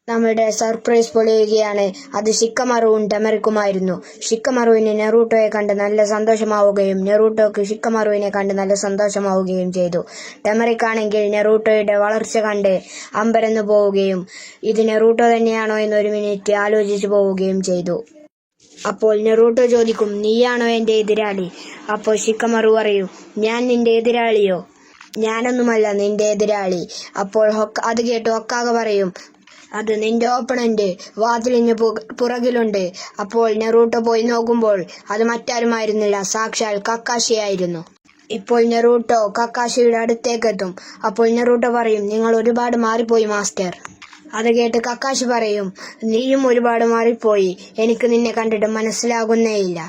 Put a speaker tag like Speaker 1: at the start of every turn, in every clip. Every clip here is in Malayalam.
Speaker 1: നമ്മുടെ സർപ്രൈസ് പൊളിയുകയാണ്. അത് ഷിക്കമാറുവും ടെമറിക്കുമായിരുന്നു. ഷിക്കമാറുവിന് നെറൂട്ടോയെ കണ്ട് നല്ല സന്തോഷമാവുകയും നെറൂട്ടോക്ക് ഷിക്കമാറുവിനെ കണ്ട് നല്ല സന്തോഷമാവുകയും ചെയ്തു. ടെമറിക്കാണെങ്കിൽ നെറൂട്ടോയുടെ വളർച്ച കണ്ട് അമ്പരന്നു പോവുകയും ഇത് നെറൂട്ടോ തന്നെയാണോ എന്ന് ഒരു മിനിറ്റ് ആലോചിച്ചു പോവുകയും ചെയ്തു. അപ്പോൾ നെറൂട്ടോ ചോദിക്കും, നീയാണോ എന്റെ എതിരാളി? അപ്പോൾ ഷിക്കമാറു പറയും, ഞാൻ നിന്റെ എതിരാളിയോ? ഞാനൊന്നുമല്ല നിന്റെ എതിരാളി. അപ്പോൾ അത് കേട്ട് ഹൊക്കാഗ പറയും, അത് നിന്റെ ഓപ്പണന്റ് വാതിലിന് പുറകിലുണ്ട്. അപ്പോൾ നെറൂട്ടോ പോയി നോക്കുമ്പോൾ അത് മറ്റാരുമായിരുന്നില്ല, സാക്ഷാൽ കക്കാഷിയായിരുന്നു. ഇപ്പോൾ നെറൂട്ടോ കക്കാഷിയുടെ അടുത്തേക്കെത്തും. അപ്പോൾ നെറൂട്ടോ പറയും, നിങ്ങൾ ഒരുപാട് മാറിപ്പോയി മാസ്റ്റർ. അത് കേട്ട് കക്കാഷി പറയും, നീയും ഒരുപാട് മാറിപ്പോയി. എനിക്ക് നിന്നെ കണ്ടിട്ട് മനസ്സിലാകുന്നേയില്ല.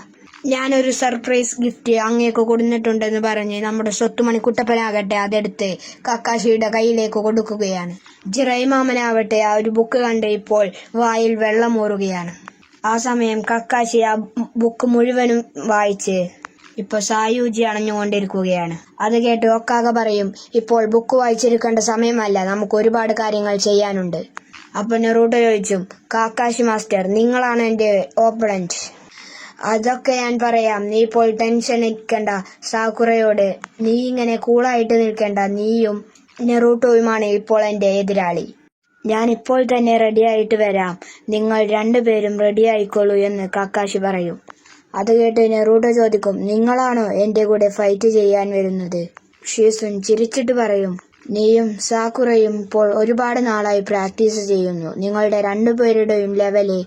Speaker 1: ഞാനൊരു സർപ്രൈസ് ഗിഫ്റ്റ് അങ്ങേക്ക് കൊടുത്തിട്ടുണ്ടെന്ന് പറഞ്ഞ് നമ്മുടെ സ്വത്തുമണി കുട്ടപ്പനാകട്ടെ അതെടുത്ത് കക്കാഷിയുടെ കയ്യിലേക്ക് കൊടുക്കുകയാണ്. ജിറൈമാമനാവട്ടെ ആ ഒരു ബുക്ക് കണ്ട് ഇപ്പോൾ വായിൽ വെള്ളമൂറുകയാണ്. ആ സമയം കക്കാഷി ആ ബുക്ക് മുഴുവനും വായിച്ച് ഇപ്പോൾ സായൂജി അണഞ്ഞുകൊണ്ടിരിക്കുകയാണ്. അത് കേട്ട് ഹൊക്കാഗ പറയും, ഇപ്പോൾ ബുക്ക് വായിച്ചിരിക്കേണ്ട സമയമല്ല, നമുക്ക് ഒരുപാട് കാര്യങ്ങൾ ചെയ്യാനുണ്ട്. അപ്പോൾ നെറൂട്ടോ ചോദിച്ചു, കക്കാഷി മാസ്റ്റർ, നിങ്ങളാണ് എൻ്റെ ഓപ്പണന്റ്. അതൊക്കെ ഞാൻ പറയാം, നീ ഇപ്പോൾ ടെൻഷൻ എടുക്കണ്ട. സാക്കുറയോട് നീ ഇങ്ങനെ കൂളായിട്ട് നിൽക്കണ്ട. നീയും നെറൂട്ടോയുമാണ് ഇപ്പോൾ എൻ്റെ എതിരാളി. ഞാൻ ഇപ്പോൾ തന്നെ റെഡിയായിട്ട് വരാം. നിങ്ങൾ രണ്ടുപേരും റെഡിയായിക്കോളൂ എന്ന് കക്കാഷി പറയും. അത് കേട്ട് നെറൂട്ടോ ചോദിക്കും, നിങ്ങളാണോ എൻ്റെ കൂടെ ഫൈറ്റ് ചെയ്യാൻ വരുന്നത്? ഷിസുൻ ചിരിച്ചിട്ട് പറയും, നീയും സാക്കുറയും ഇപ്പോൾ ഒരുപാട് നാളായി പ്രാക്ടീസ് ചെയ്യുന്നു. നിങ്ങളുടെ രണ്ടുപേരുടെയും ലെവല്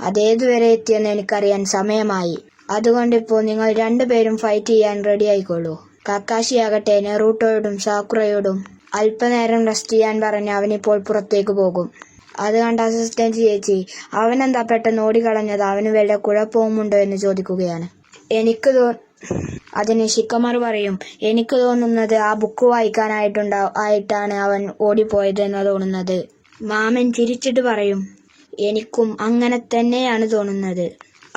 Speaker 1: അതേതുവരെ എത്തിയെന്ന് എനിക്കറിയാൻ സമയമായി. അതുകൊണ്ടിപ്പോൾ നിങ്ങൾ രണ്ടുപേരും ഫൈറ്റ് ചെയ്യാൻ റെഡിയായിക്കോളൂ. കക്കാഷി ആകട്ടെ നെറൂട്ടോയോടും സാക്കുറയോടും അല്പനേരം റെസ്റ്റ് ചെയ്യാൻ പറഞ്ഞ് അവനിപ്പോൾ പുറത്തേക്ക് പോകും. അത് കണ്ട അസിസ്റ്റന്റ് ചേച്ചി, അവനെന്താ പെട്ടെന്ന് ഓടിക്കളഞ്ഞത്? അവന് വല്ല കുഴപ്പവുമുണ്ടോ എന്ന് ചോദിക്കുകയാണ്. അതിന് ഷിക്കമാറു പറയും, എനിക്ക് തോന്നുന്നത് ആ ബുക്ക് വായിക്കാനായിട്ടാണ് അവൻ ഓടിപ്പോയതെന്ന് തോന്നുന്നത്. മാമൻ ചിരിച്ചിട്ട് പറയും, എനിക്കും അങ്ങനെ തന്നെയാണ് തോന്നുന്നത്.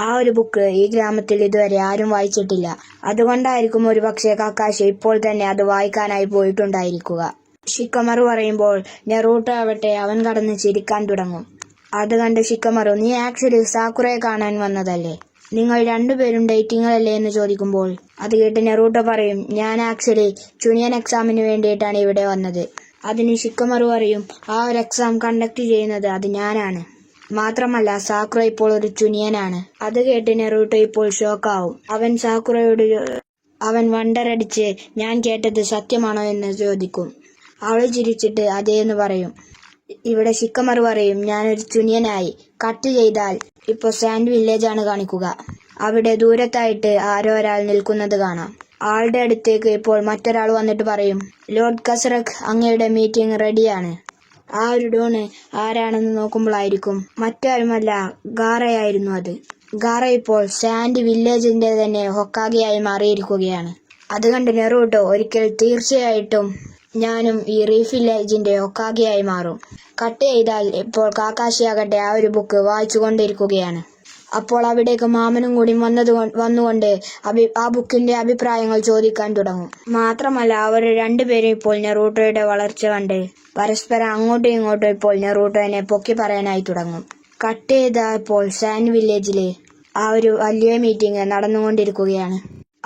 Speaker 1: ആ ഒരു ബുക്ക് ഈ ഗ്രാമത്തിൽ ഇതുവരെ ആരും വായിച്ചിട്ടില്ല. അതുകൊണ്ടായിരിക്കും ഒരുപക്ഷെ കക്കാഷി ഇപ്പോൾ തന്നെ അത് വായിക്കാനായി പോയിട്ടുണ്ടായിരിക്കുക. ഷിക്കമാറു പറയുമ്പോൾ നെറൂട്ടോ ആവട്ടെ അവൻ കടന്ന് ചിരിക്കാൻ തുടങ്ങും. അത് കണ്ട് ഷിക്കമാറു, നീ ആക്ച്വലി സാക്കുറയെ കാണാൻ വന്നതല്ലേ? നിങ്ങൾ രണ്ടുപേരും ഡേറ്റിംഗിലല്ലേ എന്ന് ചോദിക്കുമ്പോൾ അത് കേട്ട് നെറൂട്ടോ പറയും, ഞാൻ ആക്ച്വലി ചുനിയൻ എക്സാമിന് വേണ്ടിയിട്ടാണ് ഇവിടെ വന്നത്. അതിന് ഷിക്കമാറു പറയും, ആ ഒരു എക്സാം കണ്ടക്ട് ചെയ്യുന്നത് അത് ഞാനാണ്. മാത്രമല്ല സാക്കുറ ഇപ്പോൾ ഒരു ചുനിയനാണ്. അത് കേട്ട് നെറൂട്ടോ ഇപ്പോൾ ഷോക്കാവും. അവൻ വണ്ടറടിച്ച്, ഞാൻ കേട്ടത് സത്യമാണോ എന്ന് ചോദിക്കും. അവൾ ചിരിച്ചിട്ട് അതേന്ന് പറയും. ഇവിടെ ഷിക്കമാറു പറയും, ഞാനൊരു ചുനിയനായി. കട്ട് ചെയ്താൽ ഇപ്പോൾ സാൻഡ് വില്ലേജ് ആണ് കാണിക്കുക. അവിടെ ദൂരത്തായിട്ട് ആരോ ഒരാൾ നിൽക്കുന്നത് കാണാം. ആളുടെ അടുത്തേക്ക് ഇപ്പോൾ മറ്റൊരാൾ വന്നിട്ട് പറയും, ലോർഡ് കസറക്, അങ്ങയുടെ മീറ്റിംഗ് റെഡിയാണ്. ആ ഒരു ഡോണ് ആരാണെന്ന് നോക്കുമ്പോഴായിരിക്കും മറ്റാരുമല്ല, ഗാറയായിരുന്നു അത്. ഗാറ ഇപ്പോൾ സാൻഡ് വില്ലേജിന്റെ തന്നെ ഹൊക്കാഗയായി മാറിയിരിക്കുകയാണ്. അത് കണ്ട് നെറൂട്ടോ, ഒരിക്കൽ തീർച്ചയായിട്ടും ഞാനും ഈ റീഫ് വില്ലേജിന്റെ ഹൊക്കാഗയായി മാറും. കട്ട് ചെയ്താൽ ഇപ്പോൾ കക്കാഷി ആകട്ടെ ആ ഒരു ബുക്ക് വായിച്ചുകൊണ്ടിരിക്കുകയാണ്. അപ്പോൾ അവിടേക്ക് മാമനും കൂടി വന്നുകൊണ്ട് ആ ബുക്കിന്റെ അഭിപ്രായങ്ങൾ ചോദിക്കാൻ തുടങ്ങും. മാത്രമല്ല അവർ രണ്ടുപേരും ഇപ്പോൾ നെറൂട്ടോയുടെ വളർച്ച കണ്ട് പരസ്പരം അങ്ങോട്ടും ഇങ്ങോട്ടും ഇപ്പോൾ നെറൂട്ടോനെ പൊക്കി പറയാനായി തുടങ്ങും. കട്ട് ചെയ്തപ്പോൾ സാൻഡ് വില്ലേജില് ആ ഒരു വലിയ മീറ്റിംഗ് നടന്നുകൊണ്ടിരിക്കുകയാണ്.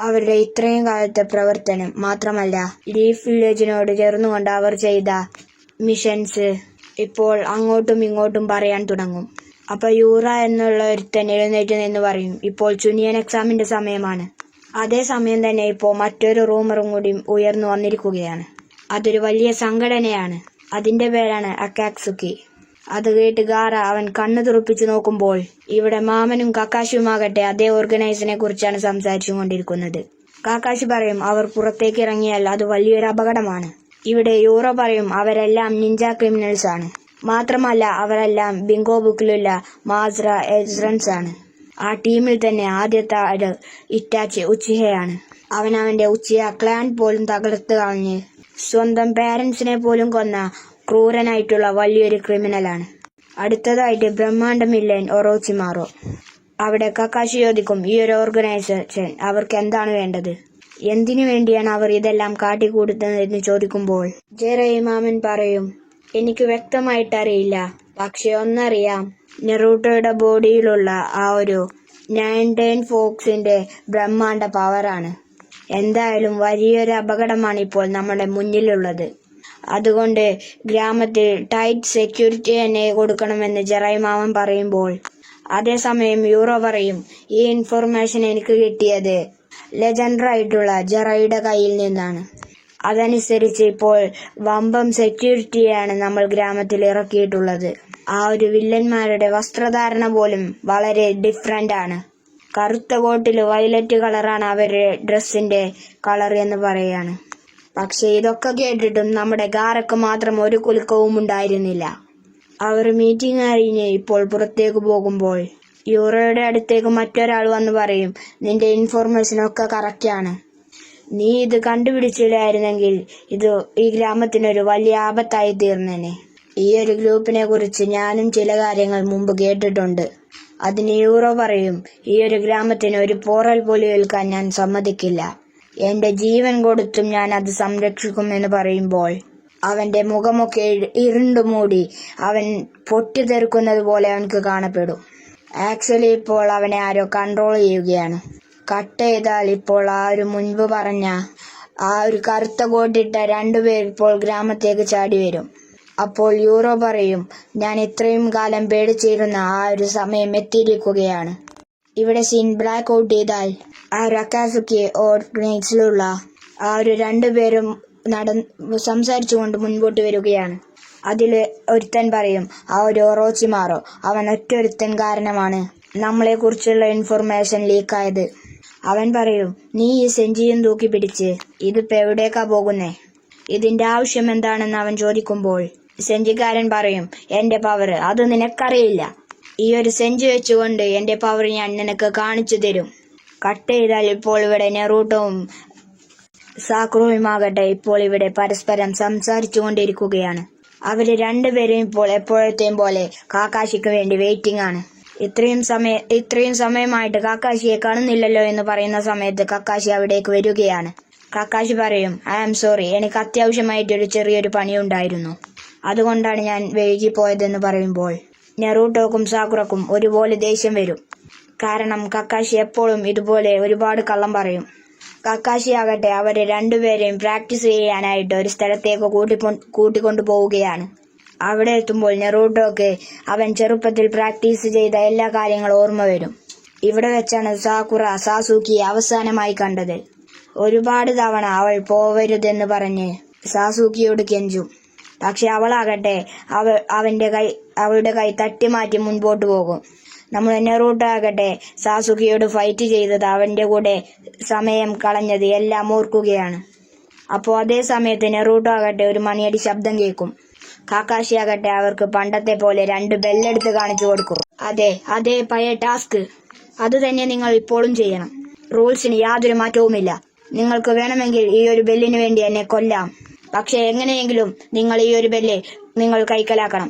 Speaker 1: അവരുടെ ഇത്രയും കാലത്തെ പ്രവർത്തനം മാത്രമല്ല ലീഫ് വില്ലേജിനോട് ചേർന്നുകൊണ്ട് അവർ ചെയ്ത മിഷൻസ് ഇപ്പോൾ അങ്ങോട്ടും ഇങ്ങോട്ടും പറയാൻ തുടങ്ങും. അപ്പൊ യൂറ എന്നുള്ള ഒരുത്തൻ എഴുന്നേറ്റ് നിന്ന് പറയും, ഇപ്പോൾ ചുനിയൻ എക്സാമിന്റെ സമയമാണ്. അതേ സമയം തന്നെ ഇപ്പോൾ മറ്റൊരു റൂമറും കൂടി ഉയർന്നു വന്നിരിക്കുകയാണ്. അതൊരു വലിയ സംഘടനയാണ്. അതിന്റെ പേരാണ് അക്കാക്സുക്കി. അത് കേട്ട് ഗാറ അവൻ കണ്ണു തുറപ്പിച്ചു നോക്കുമ്പോൾ ഇവിടെ മാമനും കക്കാഷിയുമാകട്ടെ അതേ ഓർഗനൈസിനെ കുറിച്ചാണ് സംസാരിച്ചു കൊണ്ടിരിക്കുന്നത്. കക്കാഷി പറയും, അവർ പുറത്തേക്ക് ഇറങ്ങിയാൽ അത് വലിയൊരു അപകടമാണ്. ഇവിടെ യൂറ പറയും, അവരെല്ലാം നിഞ്ച ക്രിമിനൽസ് ആണ്. മാത്രമല്ല അവരെല്ലാം ബിങ്കോ ബുക്കിലുള്ള മാസ്ര എജ്രൻസ് ആണ്. ആ ടീമിൽ തന്നെ ആദ്യത്തെ ആള് ഇറ്റാച്ചി ഉച്ചിഹയാണ്. അവന്റെ ഉച്ചിഹ ക്ലാൻ പോലും തകർത്ത് കളഞ്ഞ് സ്വന്തം പേരൻസിനെ പോലും കൊന്ന ക്രൂരനായിട്ടുള്ള വലിയൊരു ക്രിമിനലാണ്. അടുത്തതായിട്ട് ബ്രഹ്മാണ്ടമില്ലൻ ഒറോച്ചിമാറോ. അവിടെ കക്കാഷി ചോദിക്കും, ഈ ഒരു ഓർഗനൈസേഷൻ അവർക്ക് എന്താണ് വേണ്ടത്? എന്തിനു വേണ്ടിയാണ് അവർ ഇതെല്ലാം കാട്ടിക്കൂട്ടുന്നത് എന്ന് ചോദിക്കുമ്പോൾ ജെറൈമാമൻ പറയും, എനിക്ക് വ്യക്തമായിട്ടറിയില്ല. പക്ഷെ ഒന്നറിയാം, നെറൂട്ടോയുടെ ബോഡിയിലുള്ള ആ ഒരു നൈൻറ്റൈൻ ഫോക്സിന്റെ ബ്രഹ്മാണ്ഡ പവറാണ്. എന്തായാലും വലിയൊരു അപകടമാണ് ഇപ്പോൾ നമ്മുടെ മുന്നിലുള്ളത്. അതുകൊണ്ട് ഗ്രാമത്തിൽ ടൈറ്റ് സെക്യൂരിറ്റി തന്നെ കൊടുക്കണമെന്ന് ജെറൈ മാമൻ പറയുമ്പോൾ, അതേസമയം യൂറോ പറയും, ഈ ഇൻഫർമേഷൻ എനിക്ക് കിട്ടിയത് ലെജൻഡറായിട്ടുള്ള ജെറൈയുടെ കയ്യിൽ നിന്നാണ്. അതനുസരിച്ച് ഇപ്പോൾ വമ്പം സെക്യൂരിറ്റിയാണ് നമ്മൾ ഗ്രാമത്തിൽ ഇറക്കിയിട്ടുള്ളത്. ആ ഒരു വില്ലന്മാരുടെ വസ്ത്രധാരണ പോലും വളരെ ഡിഫറൻ്റ് ആണ്. കറുത്ത കോട്ടിൽ വയലറ്റ് കളറാണ് അവരുടെ ഡ്രസ്സിന്റെ കളർ എന്ന് പറയാണ്. പക്ഷെ ഇതൊക്കെ കേട്ടിട്ടും നമ്മുടെ ഗാരക്ക് മാത്രം ഒരു കുലുക്കവും ഉണ്ടായിരുന്നില്ല. അവർ മീറ്റിംഗ് കഴിഞ്ഞ് ഇപ്പോൾ പുറത്തേക്ക് പോകുമ്പോൾ യൂറോയുടെ അടുത്തേക്ക് മറ്റൊരാൾ വന്ന് പറയും, നിന്റെ ഇൻഫർമേഷൻ ഒക്കെ കറക്റ്റാണ്. നീ ഇത് കണ്ടുപിടിച്ചില്ലായിരുന്നെങ്കിൽ ഇത് ഈ ഗ്രാമത്തിനൊരു വലിയ ആപത്തായി തീർന്നേനെ. ഈ ഒരു ഗ്രൂപ്പിനെ കുറിച്ച് ഞാനും ചില കാര്യങ്ങൾ മുമ്പ് കേട്ടിട്ടുണ്ട്. അതിന് യൂറോ പറയും, ഈ ഒരു ഗ്രാമത്തിന് ഒരു പോറൽ പോലും ഏൽക്കാൻ ഞാൻ സമ്മതിക്കില്ല. എന്റെ ജീവൻ കൊടുത്തും ഞാൻ അത് സംരക്ഷിക്കും എന്ന് പറയുമ്പോൾ അവന്റെ മുഖമൊക്കെ ഇരുണ്ടുമൂടി അവൻ പൊട്ടിത്തെറിക്കുന്നത് പോലെ അവനക്ക് കാണപ്പെടും. ആക്ച്വലി ഇപ്പോൾ അവനെ ആരോ കൺട്രോൾ ചെയ്യുകയാണ്. കട്ട് ചെയ്താൽ ഇപ്പോൾ ആ ഒരു മുൻപ് പറഞ്ഞ ആ ഒരു കറുത്ത കോട്ടിട്ട രണ്ടുപേർ ഇപ്പോൾ ഗ്രാമത്തേക്ക് ചാടി വരും. അപ്പോൾ യൂറോ പറയും, ഞാൻ ഇത്രയും കാലം പേടിച്ചിരുന്ന ആ ഒരു സമയം എത്തിയിരിക്കുകയാണ്. ഇവിടെ സീൻ ബ്ലാക്ക് ഔട്ട് ചെയ്താൽ ആ ഒരു അക്കാസുക്കി ഓർഗനൈസിലുള്ള ആ ഒരു രണ്ടുപേരും സംസാരിച്ചുകൊണ്ട് മുൻപോട്ട് വരികയാണ്. അതിൽ ഒരുത്തൻ പറയും, ആ ഒരു ഒറോച്ചിമാറോ, അവൻ ഒറ്റൊരുത്തൻ കാരണമാണ് നമ്മളെ കുറിച്ചുള്ള ഇൻഫർമേഷൻ ലീക്കായത്. അവൻ പറയും, നീ ഈ സെഞ്ചിയും തൂക്കി പിടിച്ച് ഇതിപ്പോ എവിടേക്കാ പോകുന്നേ? ഇതിന്റെ ആവശ്യം എന്താണെന്ന് അവൻ ചോദിക്കുമ്പോൾ സെഞ്ചിക്കാരൻ പറയും, എന്റെ പവർ അത് നിനക്കറിയില്ല. ഈ ഒരു സെഞ്ചി വെച്ചുകൊണ്ട് എന്റെ പവർ ഞാൻ നിനക്ക് കാണിച്ചു തരും. കട്ട് ചെയ്താൽ ഇപ്പോൾ ഇവിടെ നെറൂട്ടോവും സാക്കുറോയുമാകട്ടെ ഇപ്പോൾ ഇവിടെ പരസ്പരം സംസാരിച്ചു കൊണ്ടിരിക്കുകയാണ്. അവര് രണ്ടുപേരും ഇപ്പോൾ എപ്പോഴത്തെയും പോലെ കാക്കാശിക്ക് വേണ്ടി വെയിറ്റിംഗ് ആണ്. ഇത്രയും സമയമായിട്ട് കാക്കാശിയെ കാണുന്നില്ലല്ലോ എന്ന് പറയുന്ന സമയത്ത് കക്കാശി അവിടേക്ക് വരികയാണ്. കക്കാശി പറയും, ഐ ആം സോറി, എനിക്ക് അത്യാവശ്യമായിട്ടൊരു ചെറിയൊരു പണിയുണ്ടായിരുന്നു, അതുകൊണ്ടാണ് ഞാൻ വൈകിപ്പോയതെന്ന് പറയുമ്പോൾ നെറൂട്ടോക്കും സാക്കുറക്കും ഒരുപോലെ ദേഷ്യം വരും. കാരണം കക്കാശി എപ്പോഴും ഇതുപോലെ ഒരുപാട് കള്ളം പറയും. കക്കാശി ആകട്ടെ അവരെ രണ്ടുപേരെയും പ്രാക്ടീസ് ചെയ്യാനായിട്ട് ഒരു സ്ഥലത്തേക്ക് കൂട്ടിക്കൊണ്ടു പോവുകയാണ്. അവിടെ എത്തുമ്പോൾ നെറൂട്ടോക്ക് അവൻ ചെറുപ്പത്തിൽ പ്രാക്ടീസ് ചെയ്ത എല്ലാ കാര്യങ്ങളും ഓർമ്മ വരും. ഇവിടെ വെച്ചാണ് സാക്കുറ സാസൂക്കിയെ അവസാനമായി കണ്ടത്. ഒരുപാട് തവണ അവൾ പോവരുതെന്ന് പറഞ്ഞ് സാസൂക്കിയോട് കെഞ്ചും. പക്ഷെ അവളാകട്ടെ അവളുടെ കൈ തട്ടിമാറ്റി മുൻപോട്ട് പോകും. നമ്മുടെ നെറൂട്ടോ ആകട്ടെ സാസുക്കിയോട് ഫൈറ്റ് ചെയ്തത്, അവന്റെ കൂടെ സമയം കളഞ്ഞത് എല്ലാം ഓർക്കുകയാണ്. അപ്പോൾ അതേ സമയത്ത് നെറൂട്ടോ ആകട്ടെ ഒരു മണിയടി ശബ്ദം കേൾക്കും. കാക്കാശി ആകട്ടെ അവർക്ക് പണ്ടത്തെ പോലെ 2 ബെല്ലെടുത്ത് കാണിച്ചു കൊടുക്കും. അതേ പഴയ ടാസ്ക് അത് തന്നെ നിങ്ങൾ ഇപ്പോഴും ചെയ്യണം. റൂൾസിന് യാതൊരു മാറ്റവുമില്ല. നിങ്ങൾക്ക് വേണമെങ്കിൽ ഈ ഒരു ബെല്ലിന് വേണ്ടി എന്നെ കൊല്ലാം. പക്ഷെ എങ്ങനെയെങ്കിലും നിങ്ങൾ ഈ ഒരു ബെല്ല് നിങ്ങൾ കൈക്കലാക്കണം.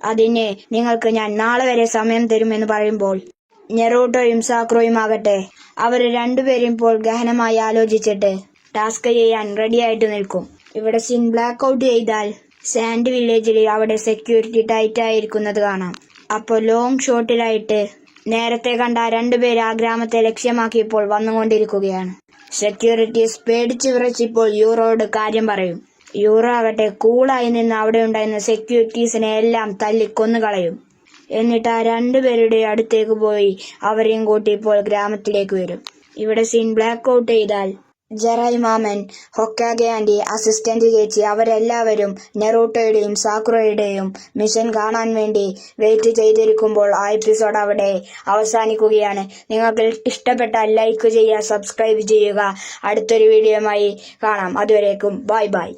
Speaker 1: അതിന് നിങ്ങൾക്ക് ഞാൻ നാളെ വരെ സമയം തരുമെന്ന് പറയുമ്പോൾ നെറൂട്ടോയും സാക്കുറോയും ആകട്ടെ അവർ രണ്ടുപേരും ഇപ്പോൾ ഗഹനമായി ആലോചിച്ചിട്ട് ടാസ്ക് ചെയ്യാൻ റെഡിയായിട്ട് നിൽക്കും. ഇവിടെ സീൻ ബ്ലാക്ക് ഔട്ട് ചെയ്താൽ സാൻഡ് വില്ലേജിൽ അവിടെ സെക്യൂരിറ്റി ടൈറ്റ് ആയിരിക്കുന്നത് കാണാം. അപ്പോൾ ലോങ് ഷോട്ടിലായിട്ട് നേരത്തെ കണ്ട 2 പേര് ആ ഗ്രാമത്തെ ലക്ഷ്യമാക്കി ഇപ്പോൾ വന്നുകൊണ്ടിരിക്കുകയാണ്. സെക്യൂരിറ്റീസ് പേടിച്ച് വിറച്ചിപ്പോൾ യൂറോയോട് കാര്യം പറയും. യൂറോ ആകട്ടെ കൂളായി നിന്ന് അവിടെ ഉണ്ടായിരുന്ന സെക്യൂരിറ്റീസിനെ എല്ലാം തല്ലിക്കൊന്നു കളയും. എന്നിട്ട് ആ 2 പേരുടെ അടുത്തേക്ക് പോയി അവരെയും കൂട്ടി ഇപ്പോൾ ഗ്രാമത്തിലേക്ക് വരും. ഇവിടെ സീൻ ബ്ലാക്ക് ഔട്ട് ചെയ്താൽ ജെറൈ മാമൻ, ഹൊക്കാഗെ ആൻറ്റി, അസിസ്റ്റന്റ് ചേച്ചി അവരെല്ലാവരും നെറൂട്ടോയുടെയും സാക്കുറയുടെയും മിഷൻ കാണാൻ വേണ്ടി വെയിറ്റ് ചെയ്തിരിക്കുമ്പോൾ ആ എപ്പിസോഡ് അവിടെ അവസാനിക്കുകയാണ്. നിങ്ങൾക്ക് ഇഷ്ടപ്പെട്ടാൽ ലൈക്ക് ചെയ്യുക, സബ്സ്ക്രൈബ് ചെയ്യുക. അടുത്തൊരു വീഡിയോയുമായി കാണാം. അതുവരേക്കും ബൈ ബൈ.